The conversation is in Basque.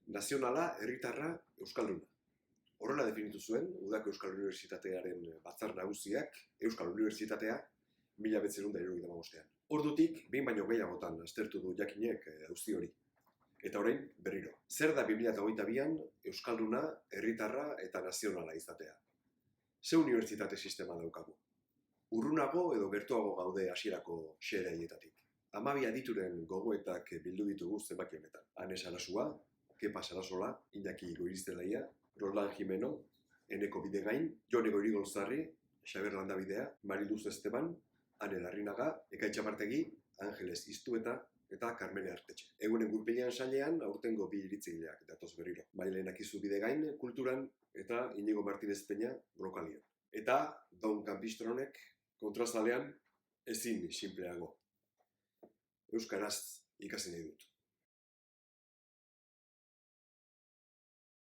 nazionala, herritarra, euskalduna. Horrela definitu zuen, Udako Euskal Unibertsitatearen batzar nagusiak Euskal Unibertsitatea 1975. Ordutik, behin baino gehiagotan aztertu du jakinek auzi hori. Eta orain, berriro. Zer da 2022an euskalduna, herritarra eta nazionala izatea? Ze unibertsitate sistema daukagu? Urrunago edo gertuago gaude hasierako xedaietatik. 12 adituren gogoetak bildu ditugu zenbaki honetan. Ane Sarasua, Kepa Sarasola, Iñaki Goiriztelaia, Roland Jimeno, Eneko Bidegain, Jone Goirigolzarri, Xaber Landabidea, Mariluz Esteban, Ane Larrinaga, Ekaitz Txamartegi, Angeles Iztueta eta Carmene Artetxe. Egunen gurpilean sailean aurtengo bi iritzigileak datoz berriro. Mailen Akizu Bidegain kulturan eta Inigo Martinez Peña brokalian. Eta Don Campistроnek kontrazalean ezin sinpleago. Euskaraz ikasi nahi dut.